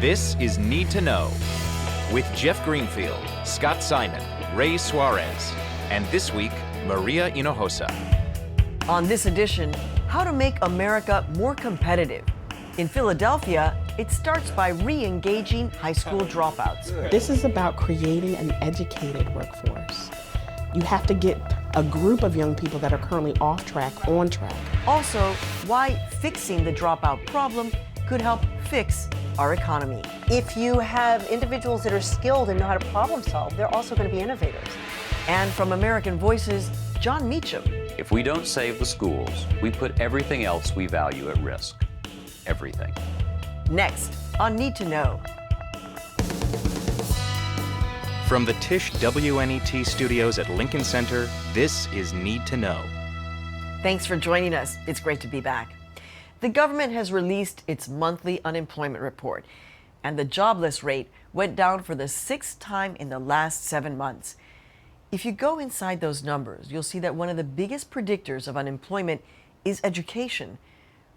This is Need to Know with Jeff Greenfield, Scott Simon, Ray Suarez, and this week, Maria Hinojosa. On this edition, how to make America more competitive. In Philadelphia, it starts by re-engaging high school dropouts. This is about creating an educated workforce. You have to get a group of young people that are currently off track on track. Also, why fixing the dropout problem could help fix our economy. If you have individuals that are skilled and know how to problem solve, they're also going to be innovators. And from American Voices, John Meacham. If we don't save the schools, we put everything else we value at risk. Everything. Next on Need to Know. From the Tisch WNET studios at Lincoln Center, this is Need to Know. Thanks for joining us. It's great to be back. The government has released its monthly unemployment report, and the jobless rate went down for the 6th time in the last 7 months. If you go inside those numbers, you'll see that one of the biggest predictors of unemployment is education.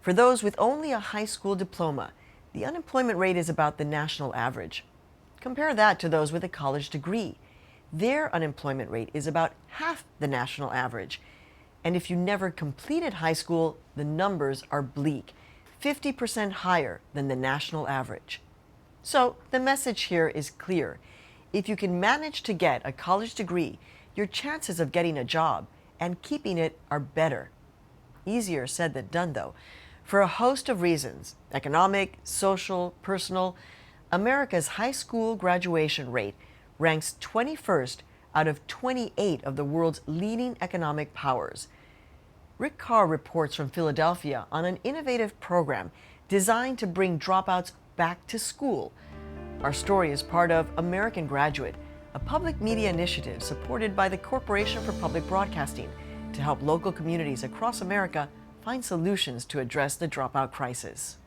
For those with only a high school diploma, the unemployment rate is about the national average. Compare that to those with a college degree. Their unemployment rate is about half the national average. And if you never completed high school, the numbers are bleak, 50% higher than the national average. So the message here is clear. If you can manage to get a college degree, your chances of getting a job and keeping it are better. Easier said than done, though. For a host of reasons, economic, social, personal, America's high school graduation rate ranks 21st out of 28 of the world's leading economic powers. Rick Carr reports from Philadelphia on an innovative program designed to bring dropouts back to school. Our story is part of American Graduate, a public media initiative supported by the Corporation for Public Broadcasting to help local communities across America find solutions to address the dropout crisis.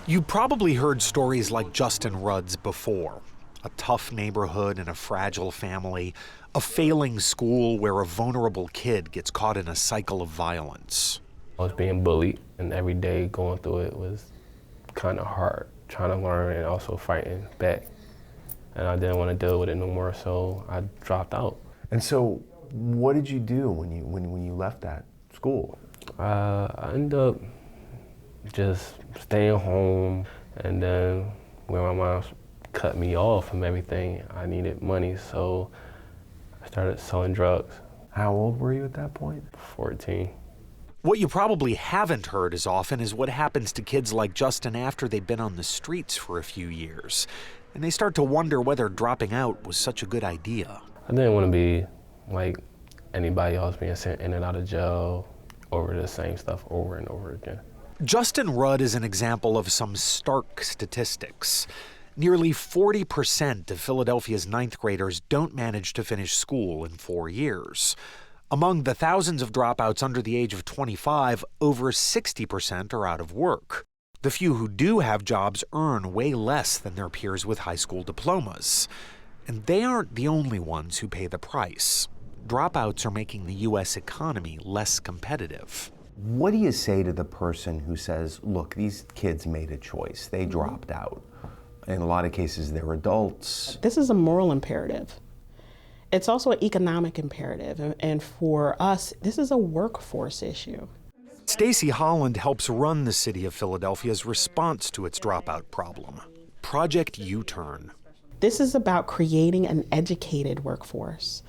You probably heard stories like Justin Rudd's before. A tough neighborhood and a fragile family, a failing school where a vulnerable kid gets caught in a cycle of violence. I was being bullied, and every day going through it was kind of hard, trying to learn and also fighting back. And I didn't want to deal with it no more, so I dropped out. And so what did you do when you left that school? I ended up just staying home, and then when my mom cut me off from everything, I needed money, so I started selling drugs. How old were you at that point? 14. What you probably haven't heard as often is what happens to kids like Justin after they've been on the streets for a few years, and they start to wonder whether dropping out was such a good idea. I didn't want to be like anybody else, being sent in and out of jail over the same stuff over and over again. Justin Rudd is an example of some stark statistics. Nearly 40% of Philadelphia's 9th graders don't manage to finish school in 4 years. Among the thousands of dropouts under the age of 25, over 60% are out of work. The few who do have jobs earn way less than their peers with high school diplomas. And they aren't the only ones who pay the price. Dropouts are making the U.S. economy less competitive. What do you say to the person who says, look, these kids made a choice, they dropped out? In a lot of cases, they're adults. This is a moral imperative. It's also an economic imperative. And for us, this is a workforce issue. Stacey Holland helps run the city of Philadelphia's response to its dropout problem, Project U-Turn. This is about creating an educated workforce.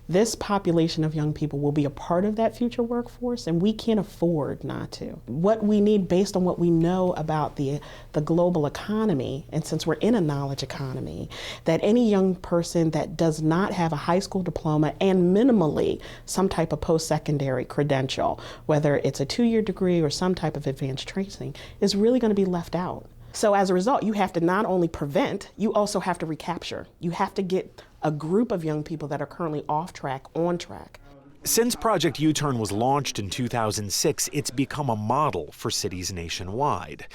This population of young people will be a part of that future workforce, and we can't afford not to. What we need, based on what we know about the global economy, and since we're in a knowledge economy, that any young person that does not have a high school diploma and minimally some type of post-secondary credential, whether it's a 2-year degree or some type of advanced training, is really going to be left out. So as a result, you have to not only prevent, you also have to recapture. You have to get a group of young people that are currently off track, on track. Since Project U-Turn was launched in 2006, it's become a model for cities nationwide.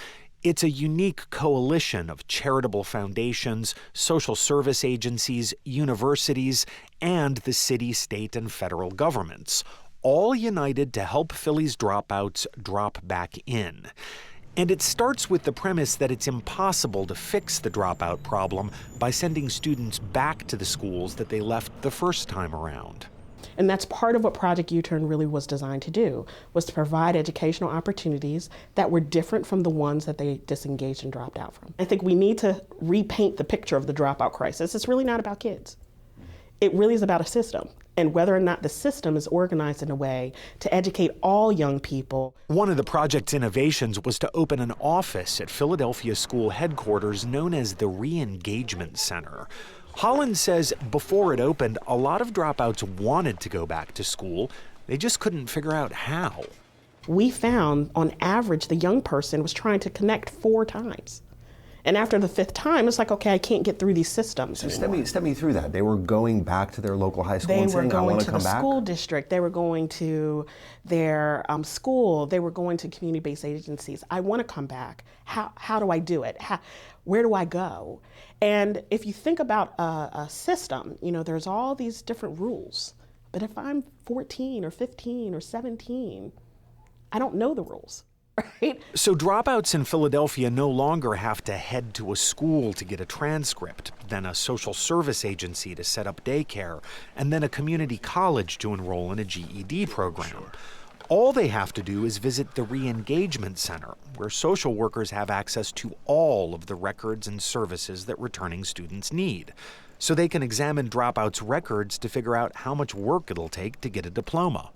It's a unique coalition of charitable foundations, social service agencies, universities, and the city, state, and federal governments, all united to help Philly's dropouts drop back in. And it starts with the premise that it's impossible to fix the dropout problem by sending students back to the schools that they left the first time around. And that's part of what Project U-Turn really was designed to do, was to provide educational opportunities that were different from the ones that they disengaged and dropped out from. I think we need to repaint the picture of the dropout crisis. It's really not about kids. It really is about a system, and whether or not the system is organized in a way to educate all young people. One of the project's innovations was to open an office at Philadelphia school headquarters known as the Re-Engagement Center. Holland says before it opened, a lot of dropouts wanted to go back to school. They just couldn't figure out how. We found, on average, the young person was trying to connect 4 times. And after the 5th time, it's like, okay, I can't get through these systems anymore. Step me through that. They were going back to their local high school and saying, I want to come back? They were going to the school district. They were going to their school. They were going to community-based agencies. I want to come back. How do I do it? Where do I go? And if you think about a system, you know, there's all these different rules. But if I'm 14 or 15 or 17, I don't know the rules. Right? So dropouts in Philadelphia no longer have to head to a school to get a transcript, then a social service agency to set up daycare, and then a community college to enroll in a GED program. All they have to do is visit the Re-Engagement Center, where social workers have access to all of the records and services that returning students need. So they can examine dropouts' records to figure out how much work it'll take to get a diploma.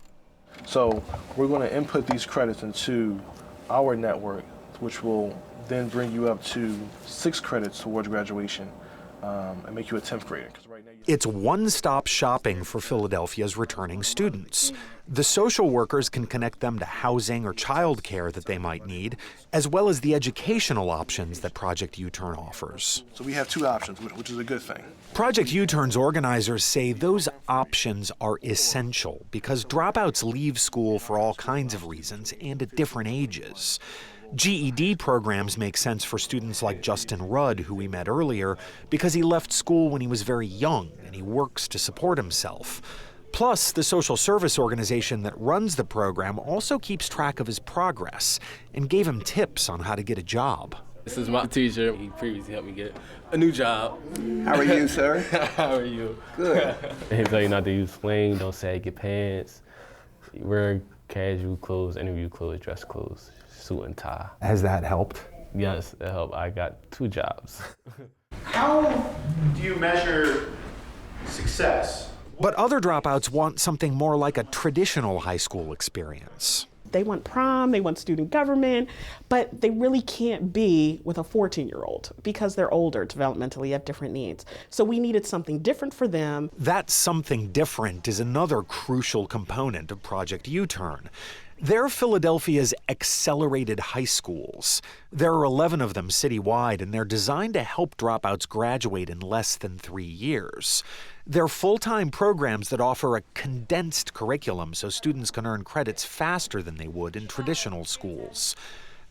So we're going to input these credits into our network, which will then bring you up to 6 credits towards graduation and make you a 10th grader. Right now it's one-stop shopping for Philadelphia's returning students. The social workers can connect them to housing or child care that they might need, as well as the educational options that Project U-Turn offers. So we have 2 options, which is a good thing. Project U-Turn's organizers say those options are essential because dropouts leave school for all kinds of reasons and at different ages. GED programs make sense for students like Justin Rudd, who we met earlier, because he left school when he was very young and he works to support himself. Plus, the social service organization that runs the program also keeps track of his progress and gave him tips on how to get a job. This is my teacher. He previously helped me get a new job. How are you, sir? How are you? Good. He tell you not to use sling, don't sag your pants, wear casual clothes, interview clothes, dress clothes, suit and tie. Has that helped? Yes, it helped. I got 2 jobs. How do you measure success? But other dropouts want something more like a traditional high school experience. They want prom, they want student government, but they really can't be with a 14-year-old because they're older developmentally, have different needs. So we needed something different for them. That something different is another crucial component of Project U-Turn. They're Philadelphia's accelerated high schools. There are 11 of them citywide, and they're designed to help dropouts graduate in less than 3 years. They're full-time programs that offer a condensed curriculum so students can earn credits faster than they would in traditional schools.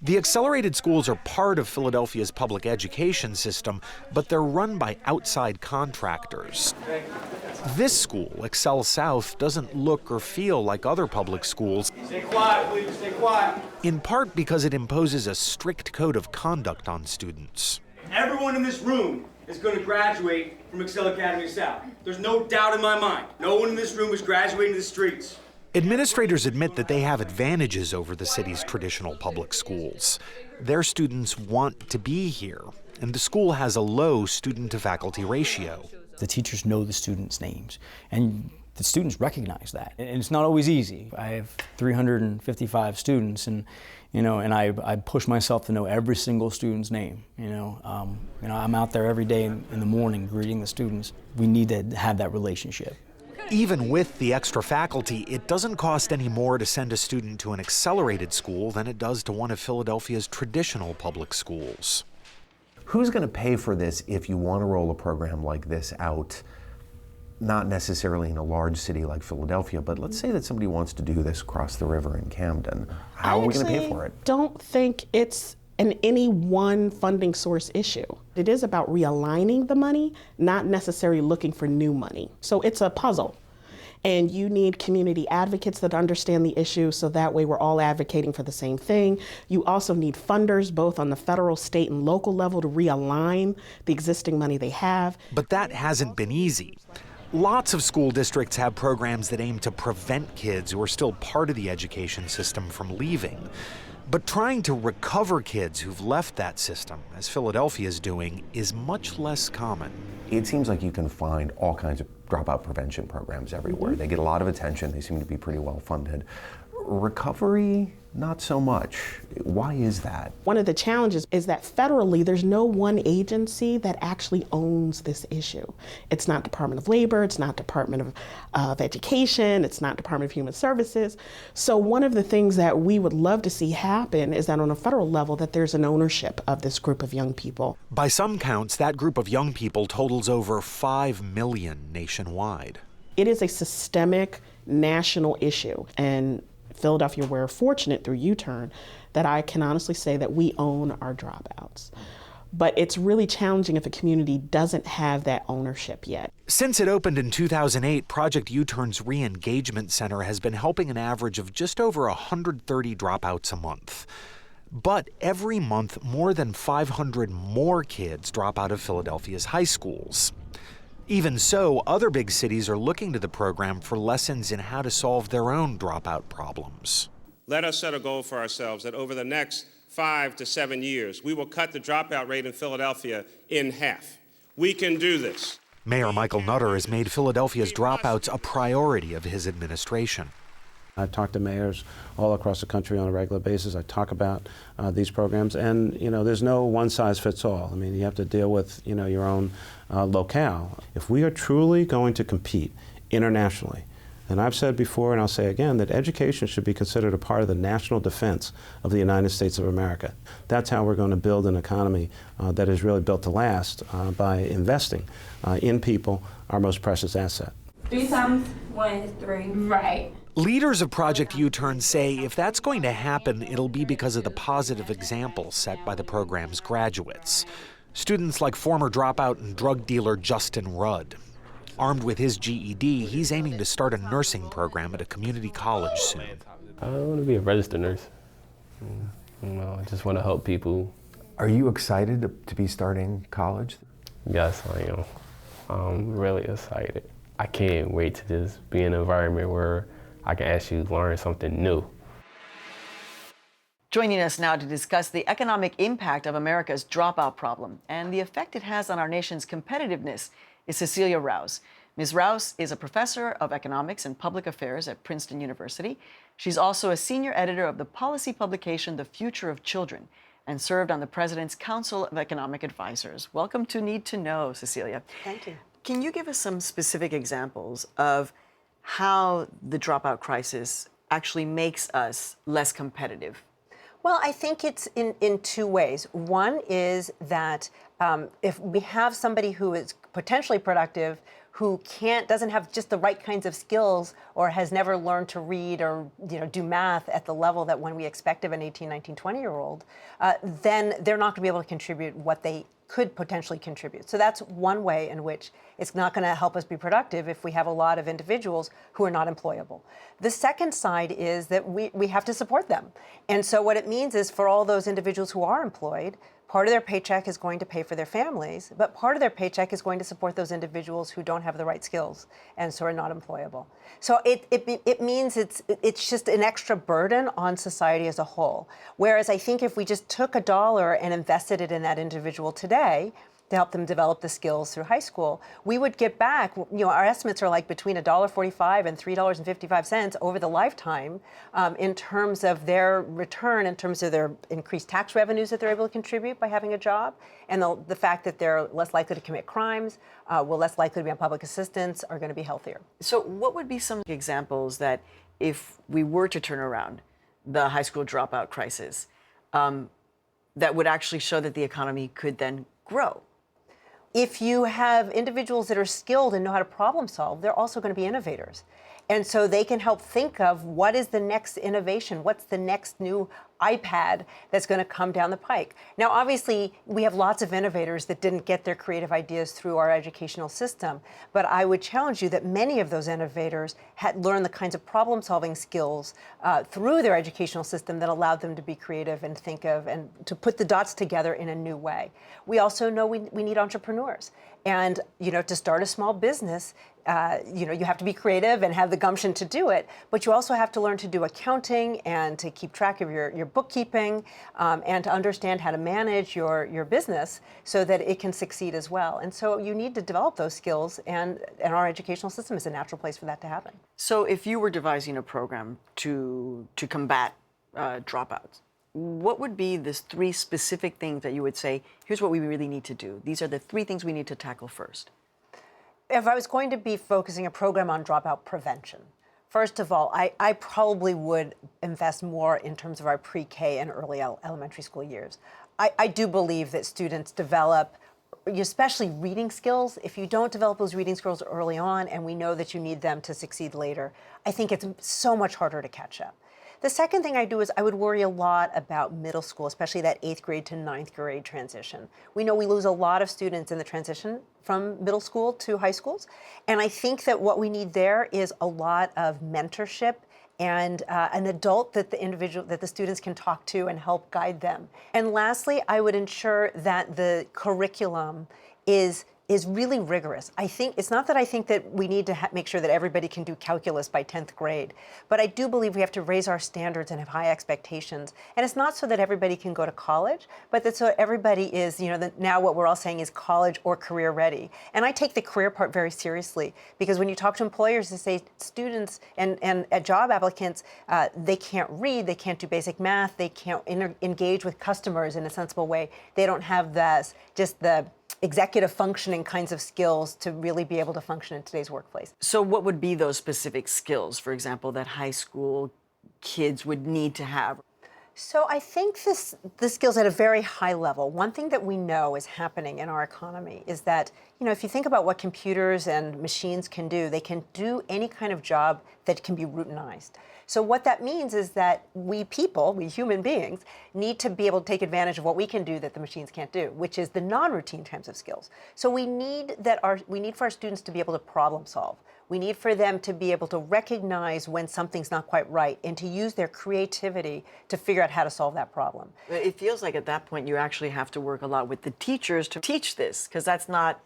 The accelerated schools are part of Philadelphia's public education system, but they're run by outside contractors. This school, Excel South, doesn't look or feel like other public schools. Stay quiet, please, stay quiet. In part because it imposes a strict code of conduct on students. Everyone in this room is going to graduate from Excel Academy South. There's no doubt in my mind. No one in this room is graduating to the streets. Administrators admit that they have advantages over the city's traditional public schools. Their students want to be here, and the school has a low student-to-faculty ratio. The teachers know the students' names, and the students recognize that. And it's not always easy. I have 355 students, and I push myself to know every single student's name. I'm out there every day in the morning greeting the students. We need to have that relationship. Even with the extra faculty, it doesn't cost any more to send a student to an accelerated school than it does to one of Philadelphia's traditional public schools. Who's going to pay for this if you want to roll a program like this out, not necessarily in a large city like Philadelphia, but let's say that somebody wants to do this across the river in Camden. How are we going to pay for it? I don't think it's any one funding source issue. It is about realigning the money, not necessarily looking for new money. So it's a puzzle. And you need community advocates that understand the issue, so that way we're all advocating for the same thing. You also need funders, both on the federal, state, and local level, to realign the existing money they have. But that hasn't been easy. Lots of school districts have programs that aim to prevent kids who are still part of the education system from leaving. But trying to recover kids who've left that system, as Philadelphia is doing, is much less common. It seems like you can find all kinds of dropout prevention programs everywhere. They get a lot of attention. They seem to be pretty well funded. Recovery, not so much. Why is that? One of the challenges is that federally, there's no one agency that actually owns this issue. It's not Department of Labor, it's not Department of Education, it's not Department of Human Services. So one of the things that we would love to see happen is that on a federal level, that there's an ownership of this group of young people. By some counts, that group of young people totals over 5 million nationwide. It is a systemic national issue, and Philadelphia, we're fortunate through U-Turn that I can honestly say that we own our dropouts. But it's really challenging if a community doesn't have that ownership yet. Since it opened in 2008, Project U-Turn's Re-Engagement Center has been helping an average of just over 130 dropouts a month. But every month, more than 500 more kids drop out of Philadelphia's high schools. Even so, other big cities are looking to the program for lessons in how to solve their own dropout problems. Let us set a goal for ourselves that over the next 5 to 7 years, we will cut the dropout rate in Philadelphia in half. We can do this. Mayor Michael Nutter has made Philadelphia's dropouts a priority of his administration. I talk to mayors all across the country on a regular basis. I talk about these programs, and there's no one size fits all. I mean, you have to deal with your own locale. If we are truly going to compete internationally, and I've said before and I'll say again that education should be considered a part of the national defense of the United States of America. That's how we're going to build an economy that is really built to last by investing in people, our most precious asset. 3 times 1 is 3. Right. Leaders of Project U-Turn say if that's going to happen, it'll be because of the positive example set by the program's graduates. Students like former dropout and drug dealer Justin Rudd. Armed with his GED, he's aiming to start a nursing program at a community college soon. I want to be a registered nurse. I just want to help people. Are you excited to be starting college? Yes, I am. I'm really excited. I can't wait to just be in an environment where I can actually learn something new. Joining us now to discuss the economic impact of America's dropout problem and the effect it has on our nation's competitiveness is Cecilia Rouse. Ms. Rouse is a professor of economics and public affairs at Princeton University. She's also a senior editor of the policy publication The Future of Children and served on the President's Council of Economic Advisors. Welcome to Need to Know, Cecilia. Thank you. Can you give us some specific examples of how the dropout crisis actually makes us less competitive? Well, I think it's in 2 ways. One is that if we have somebody who is potentially productive, who doesn't have just the right kinds of skills or has never learned to read or do math at the level that when we expect of an 18, 19, 20-year-old, then they're not going to be able to contribute what they could potentially contribute. So that's one way in which it's not going to help us be productive if we have a lot of individuals who are not employable. The second side is that we have to support them. And so what it means is for all those individuals who are employed, part of their paycheck is going to pay for their families, but part of their paycheck is going to support those individuals who don't have the right skills and so are not employable. So it means it's just an extra burden on society as a whole. Whereas I think if we just took $1 and invested it in that individual today, to help them develop the skills through high school, we would get back, our estimates are like between $1.45 and $3.55 over the lifetime in terms of their return, in terms of their increased tax revenues that they're able to contribute by having a job, and the fact that they're less likely to commit crimes, less likely to be on public assistance, are going to be healthier. So what would be some examples that if we were to turn around the high school dropout crisis, that would actually show that the economy could then grow? If you have individuals that are skilled and know how to problem solve, they're also going to be innovators. And so they can help think of what is the next innovation, what's the next new iPad that's going to come down the pike. Now, obviously, we have lots of innovators that didn't get their creative ideas through our educational system, but I would challenge you that many of those innovators had learned the kinds of problem-solving skills through their educational system that allowed them to be creative and think of and to put the dots together in a new way. We also know we need entrepreneurs. And, to start a small business, you have to be creative and have the gumption to do it, but you also have to learn to do accounting and to keep track of your bookkeeping and to understand how to manage your business so that it can succeed as well. And so you need to develop those skills, and our educational system is a natural place for that to happen. So if you were devising a program to combat dropouts, what would be the 3 specific things that you would say, here's what we really need to do? These are the 3 things we need to tackle first. If I was going to be focusing a program on dropout prevention, first of all, I probably would invest more in terms of our pre-K and early elementary school years. I do believe that students develop, especially reading skills. If you don't develop those reading skills early on, and we know that you need them to succeed later, I think it's so much harder to catch up. The second thing I do is I would worry a lot about middle school, especially that 8th grade to 9th grade transition. We know we lose a lot of students in the transition from middle school to high schools. And I think that what we need there is a lot of mentorship and an adult that the students can talk to and help guide them. And lastly, I would ensure that the curriculum is really rigorous. I think it's not that I think that we need to make sure that everybody can do calculus by 10th grade, but I do believe we have to raise our standards and have high expectations. And it's not so that everybody can go to college, but that so everybody is, now what we're all saying is college or career ready. And I take the career part very seriously, because when you talk to employers, they say students and job applicants, they can't read, they can't do basic math, they can't engage with customers in a sensible way. They don't have just the executive functioning kinds of skills to really be able to function in today's workplace. So what would be those specific skills, for example, that high school kids would need to have? So I think the skills at a very high level. One thing that we know is happening in our economy is that, if you think about what computers and machines can do, they can do any kind of job that can be routinized. So what that means is that we human beings, need to be able to take advantage of what we can do that the machines can't do, which is the non-routine types of skills. So we need for our students to be able to problem solve. We need for them to be able to recognize when something's not quite right and to use their creativity to figure out how to solve that problem. It feels like at that point you actually have to work a lot with the teachers to teach this, because that's not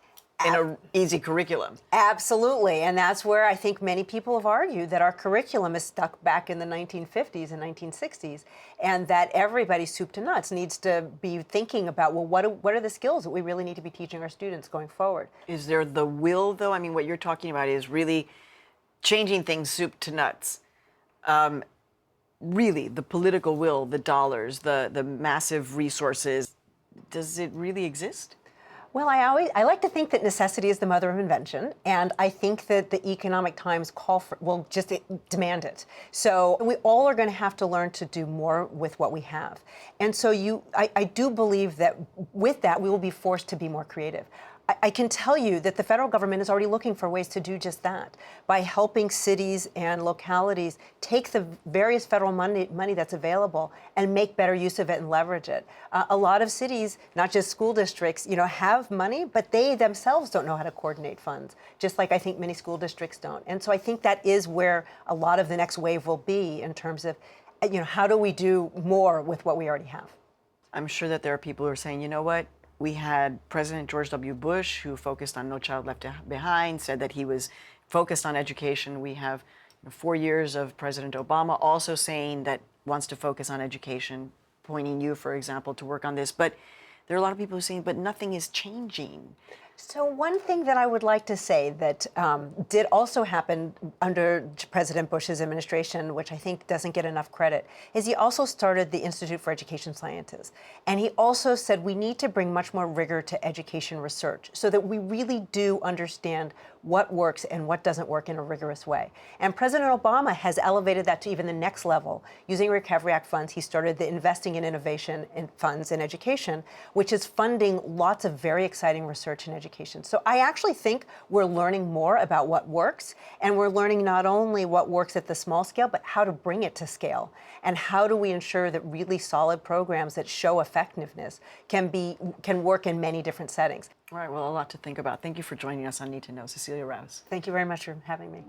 in an easy curriculum. Absolutely, and that's where I think many people have argued that our curriculum is stuck back in the 1950s and 1960s, and that everybody, soup to nuts, needs to be thinking about, well, what are the skills that we really need to be teaching our students going forward? Is there the will, though? I mean, what you're talking about is really changing things soup to nuts. Really, the political will, the dollars, the massive resources, does it really exist? Well, I like to think that necessity is the mother of invention, and I think that the economic times will just demand it. So we all are going to have to learn to do more with what we have. And so I do believe that with that, we will be forced to be more creative. I can tell you that the federal government is already looking for ways to do just that by helping cities and localities take the various federal money that's available and make better use of it and leverage it. A lot of cities, not just school districts, have money, but they themselves don't know how to coordinate funds, just like I think many school districts don't. And so I think that is where a lot of the next wave will be in terms of, how do we do more with what we already have? I'm sure that there are people who are saying, you know what? We had President George W. Bush, who focused on No Child Left Behind, said that he was focused on education. We have 4 years of President Obama also saying that wants to focus on education, pointing you, for example, to work on this. But there are a lot of people who are saying, but nothing is changing. So one thing that I would like to say that did also happen under President Bush's administration, which I think doesn't get enough credit, is he also started the Institute for Education Sciences. And he also said we need to bring much more rigor to education research so that we really do understand what works and what doesn't work in a rigorous way. And President Obama has elevated that to even the next level. Using Recovery Act funds, he started the Investing in Innovation in Funds in Education, which is funding lots of very exciting research in education education. So I actually think we're learning more about what works, and we're learning not only what works at the small scale, but how to bring it to scale. And how do we ensure that really solid programs that show effectiveness can work in many different settings. All right, well, a lot to think about. Thank you for joining us on Need to Know, Cecilia Rouse. Thank you very much for having me.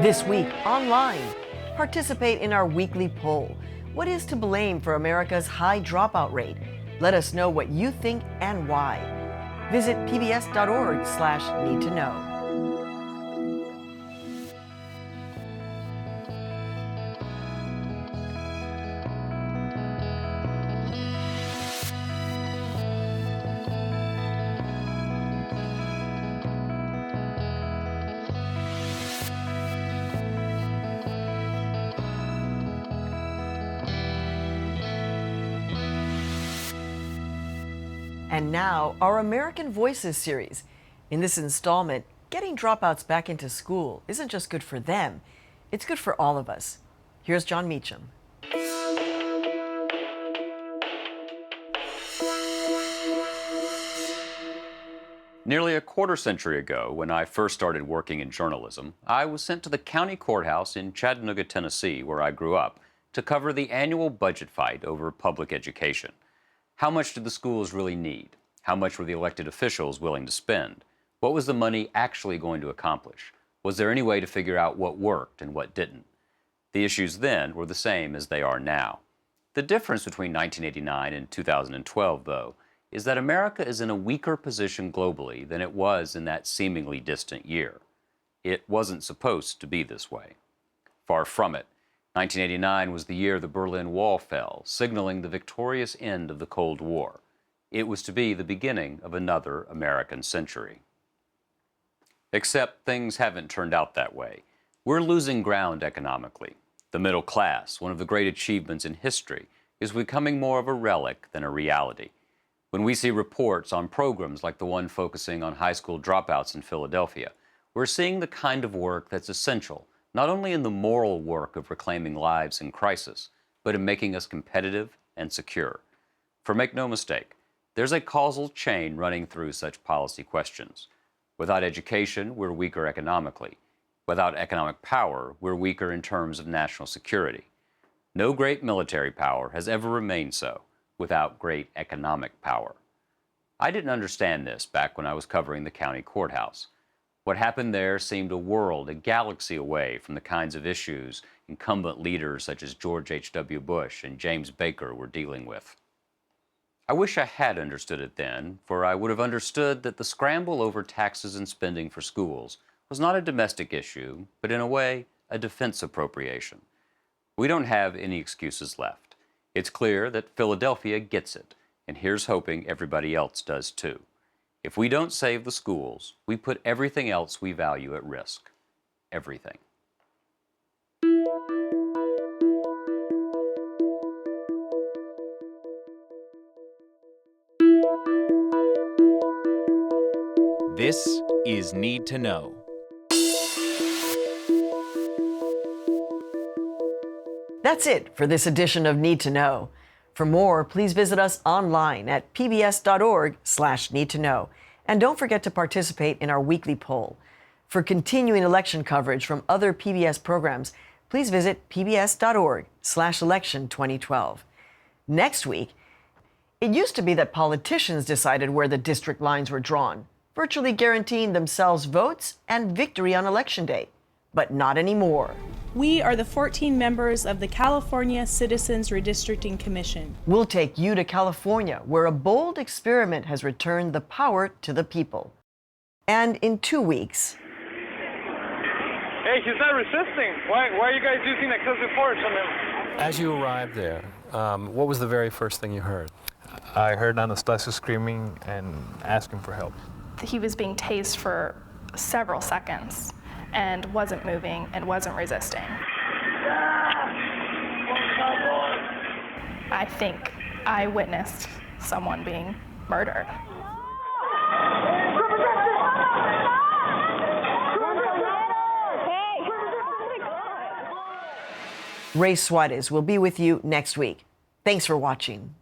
This week, online, participate in our weekly poll. What is to blame for America's high dropout rate? Let us know what you think and why. Visit pbs.org/needtoknow. And now, our American Voices series. In this installment, getting dropouts back into school isn't just good for them, it's good for all of us. Here's John Meacham. Nearly a quarter century ago, when I first started working in journalism, I was sent to the county courthouse in Chattanooga, Tennessee, where I grew up, to cover the annual budget fight over public education. How much did the schools really need? How much were the elected officials willing to spend? What was the money actually going to accomplish? Was there any way to figure out what worked and what didn't? The issues then were the same as they are now. The difference between 1989 and 2012, though, is that America is in a weaker position globally than it was in that seemingly distant year. It wasn't supposed to be this way. Far from it. 1989 was the year the Berlin Wall fell, signaling the victorious end of the Cold War. It was to be the beginning of another American century. Except things haven't turned out that way. We're losing ground economically. The middle class, one of the great achievements in history, is becoming more of a relic than a reality. When we see reports on programs like the one focusing on high school dropouts in Philadelphia, we're seeing the kind of work that's essential, not only in the moral work of reclaiming lives in crisis, but in making us competitive and secure. For make no mistake, there's a causal chain running through such policy questions. Without education, we're weaker economically. Without economic power, we're weaker in terms of national security. No great military power has ever remained so without great economic power. I didn't understand this back when I was covering the county courthouse. What happened there seemed a world, a galaxy away from the kinds of issues incumbent leaders such as George H.W. Bush and James Baker were dealing with. I wish I had understood it then, for I would have understood that the scramble over taxes and spending for schools was not a domestic issue, but in a way, a defense appropriation. We don't have any excuses left. It's clear that Philadelphia gets it, and here's hoping everybody else does too. If we don't save the schools, we put everything else we value at risk. Everything. This is Need to Know. That's it for this edition of Need to Know. For more, please visit us online at pbs.org/needtoknow. And don't forget to participate in our weekly poll. For continuing election coverage from other PBS programs, please visit pbs.org/election2012. Next week, it used to be that politicians decided where the district lines were drawn, virtually guaranteeing themselves votes and victory on Election Day. But not anymore. We are the 14 members of the California Citizens Redistricting Commission. We'll take you to California, where a bold experiment has returned the power to the people. And in 2 weeks... Hey, he's not resisting. Why are you guys using excessive force on him? As you arrived there, what was the very first thing you heard? I heard Anastasia screaming and asking for help. He was being tased for several seconds and wasn't moving and wasn't resisting. I think I witnessed someone being murdered. Ray Suarez will be with you next week. Thanks for watching.